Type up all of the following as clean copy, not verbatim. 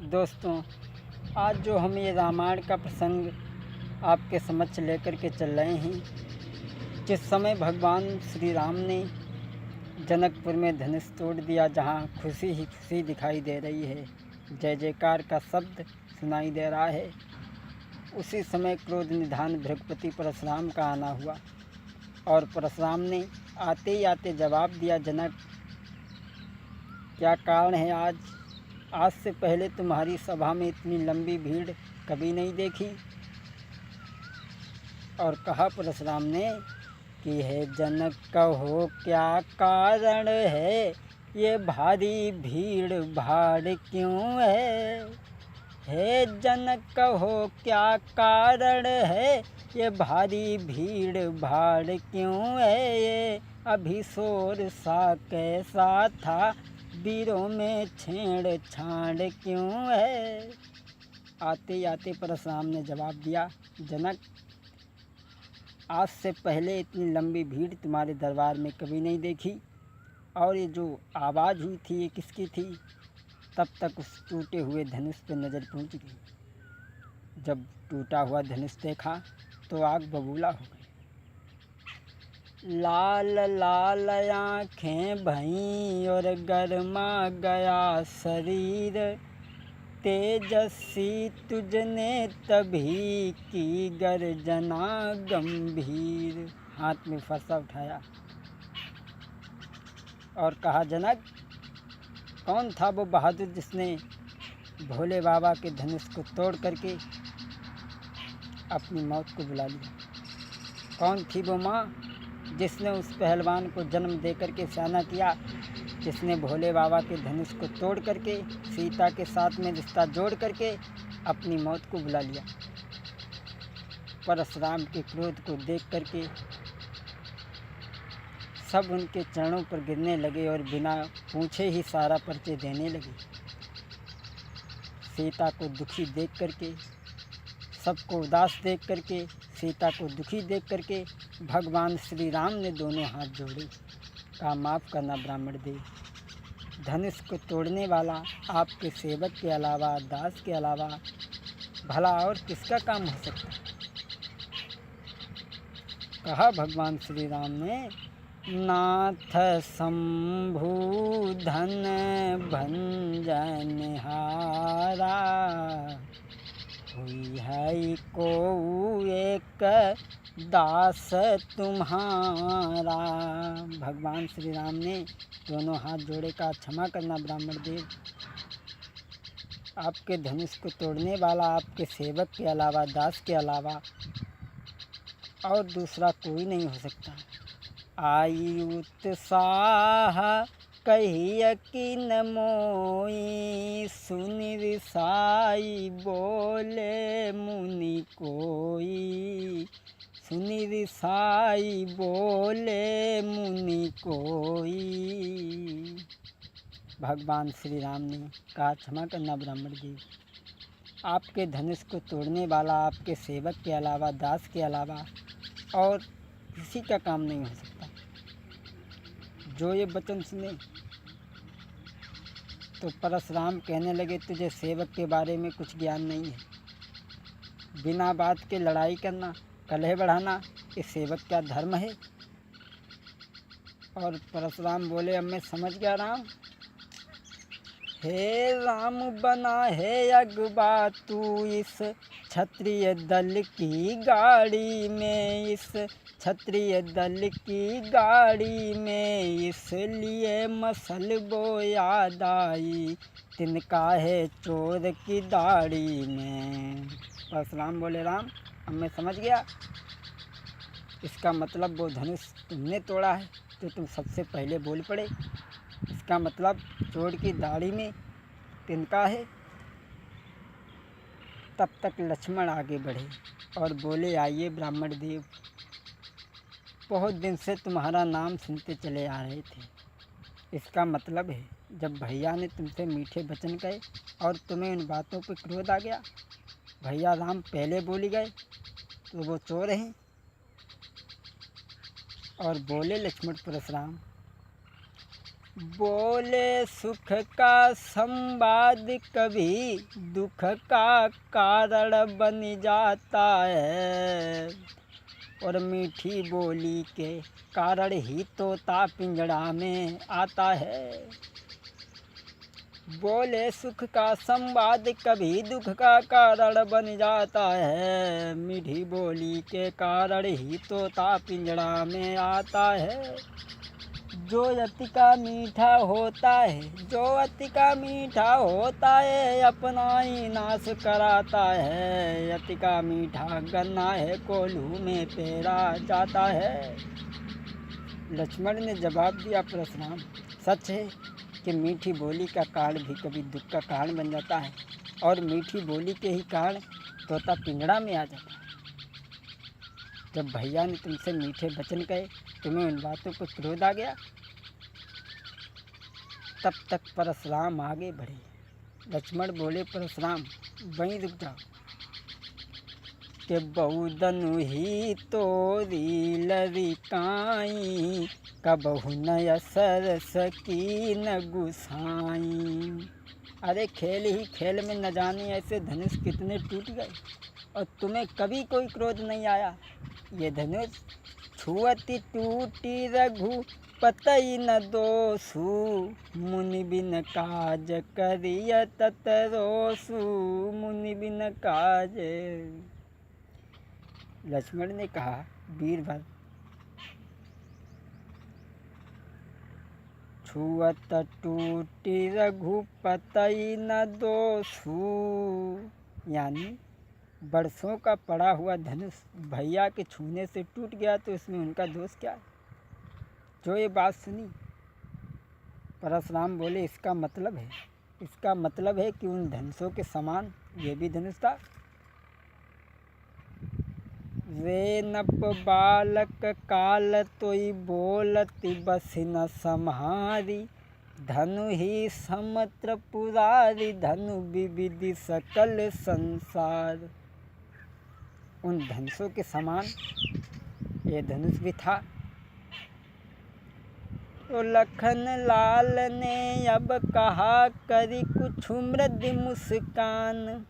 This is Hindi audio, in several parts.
दोस्तों, आज जो हम ये रामायण का प्रसंग आपके समक्ष लेकर के चल रहे हैं, जिस समय भगवान श्री राम ने जनकपुर में धनुष तोड़ दिया, जहाँ खुशी ही खुशी दिखाई दे रही है, जय जयकार का शब्द सुनाई दे रहा है, उसी समय क्रोध निधान भृगुपति परशुराम का आना हुआ। और परशुराम ने आते ही आते जवाब दिया, जनक क्या कारण है आज से पहले तुम्हारी सभा में इतनी लंबी भीड़ कभी नहीं देखी। और कहा परशुराम ने कि हे जनक, कहो क्या कारण है, ये भारी भीड़ भाड़ क्यों है। हे जनक, कहो क्या कारण है, ये भारी भीड़ भाड़ क्यों है। ये अभी शोर सा कैसा था, वीरों में छेड़छाड़ क्यों है। आते आते परशुराम ने जवाब दिया, जनक आज से पहले इतनी लंबी भीड़ तुम्हारे दरबार में कभी नहीं देखी। और ये जो आवाज़ हुई थी ये किसकी थी। तब तक उस टूटे हुए धनुष पर नज़र पहुंच गई। जब टूटा हुआ धनुष देखा तो आग बबूला हो गई। लाल लाल आँखें भईं और गरमा गया शरीर, तेजस्वी तुझने तभी की गर्जना गंभीर। हाथ में फरसा उठाया और कहा, जनक कौन था वो बहादुर जिसने भोले बाबा के धनुष को तोड़ करके अपनी मौत को बुला लिया। कौन थी वो माँ जिसने उस पहलवान को जन्म दे करके सयाना किया, जिसने भोले बाबा के धनुष को तोड़ करके सीता के साथ में रिश्ता जोड़ करके अपनी मौत को बुला लिया। परशुराम के क्रोध को देख करके सब उनके चरणों पर गिरने लगे और बिना पूछे ही सारा परिचय देने लगे। सीता को दुखी देख करके, सबको उदास देख करके, सीता को दुखी देख करके भगवान श्री राम ने दोनों हाथ जोड़े, कहा, माफ़ करना ब्राह्मण देव, धनुष को तोड़ने वाला आपके सेवक के अलावा, दास के अलावा भला और किसका काम हो सकता है। कहा भगवान श्री राम ने, नाथ शंभु धन भंजन हारा, हुई है को एक दास तुम्हारा। भगवान श्री राम ने दोनों हाथ जोड़े, का क्षमा करना ब्राह्मण देव, आपके धनुष को तोड़ने वाला आपके सेवक के अलावा, दास के अलावा और दूसरा कोई नहीं हो सकता। आई उत्साह कहिय कि न मोई, सुनि रिसाई बोले मुनि कोई, सुनि रिसाई बोले मुनि कोई। भगवान श्री राम ने कहा, क्षमा करना ब्राह्मण जी, आपके धनुष को तोड़ने वाला आपके सेवक के अलावा, दास के अलावा और किसी का काम नहीं हो सकता। जो ये वचन सुने तो परशुराम कहने लगे, तुझे सेवक के बारे में कुछ ज्ञान नहीं है। बिना बात के लड़ाई करना, कलह बढ़ाना, ये सेवक का धर्म है। और परशुराम बोले, अब मैं समझ गया राम। हे राम बना है अगवा तू इस क्षत्रिय दल की गाड़ी में, इस क्षत्रिय दल की गाड़ी में, इसलिए मसल वो याद आई, तिनका है चोर की दाढ़ी में। परशुराम बोले, राम अब मैं समझ गया, इसका मतलब वो धनुष तुमने तोड़ा है तो तुम सबसे पहले बोल पड़े। इसका मतलब चोर की दाढ़ी में तिनका है। तब तक लक्ष्मण आगे बढ़े और बोले, आइए ब्राह्मण देव, बहुत दिन से तुम्हारा नाम सुनते चले आ रहे थे। इसका मतलब है जब भैया ने तुमसे मीठे वचन कहे और तुम्हें उन बातों पर क्रोध आ गया, भैया राम पहले बोली गए तो वो चोर हैं। और बोले लक्ष्मण परशुराम, बोले सुख का संवाद कभी दुख का कारण बन जाता है, और मीठी बोली के कारण ही तोता पिंजड़ा में आता है। बोले सुख का संवाद कभी दुख का कारण बन जाता है, मीठी बोली के कारण ही तोता पिंजड़ा में आता है। जो अति का मीठा होता है, जो अति का मीठा होता है, अपना ही नाश कराता है। अति का मीठा गन्ना है, कोल्हू में पेरा जाता है। लक्ष्मण ने जवाब दिया, परशुराम सच है कि मीठी बोली का कारण भी कभी दुख का कारण बन जाता है, और मीठी बोली के ही कारण तोता पिंजड़ा में आ जाता है। जब भैया ने तुमसे मीठे वचन कहे, तुम्हें उन बातों पर क्रोध आ गया। तब तक परशुराम आगे बढ़े। लक्ष्मण बोले, परशुराम वहीं रुक जाओ कि बहुधनु ही तोरी लरिकाई, कबहु न असर सकी न गुसाई। अरे खेल ही खेल में न जाने ऐसे धनुष कितने टूट गए, और तुम्हें कभी कोई क्रोध नहीं आया। ये धनुष छुअति टूटी रघु पतई न दोषु, मुनि बिन काज करिय तत रोसु, मुनि बिन काज। लक्ष्मण ने कहा, वीरभद्र छुअत टूटी रघुपतई न दोषु, यानी बरसों का पड़ा हुआ धनुष भैया के छूने से टूट गया तो इसमें उनका दोष क्या है। जो ये बात सुनी, परशुराम बोले, इसका मतलब है कि उन धनुषों के समान ये भी धनुष था। वे नप बालक काल तोई बोलती बस न सम्हारी, धनु ही समत्र पुरारी, धनु विविधि सकल संसार। उन धनुषों के समान ये धनुष भी था। तो लखन लाल ने अब कहा, करी कुछ मृदु मुस्कान,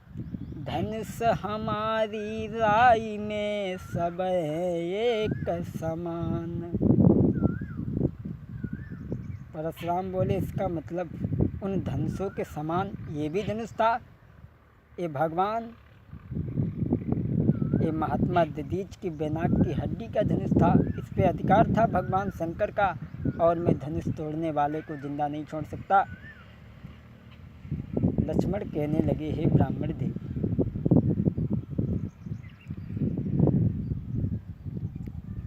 धनुष हमारी राई में सब है एक समान। परशुराम बोले, इसका मतलब उन धनुषों के समान ये भी धनुष था। ये भगवान, ये महात्मा दधीच की बेनाक की हड्डी का धनुष था। इस पे अधिकार था भगवान शंकर का, और मैं धनुष तोड़ने वाले को जिंदा नहीं छोड़ सकता। लक्ष्मण कहने लगे, हे ब्राह्मण देवी,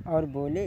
और बोले,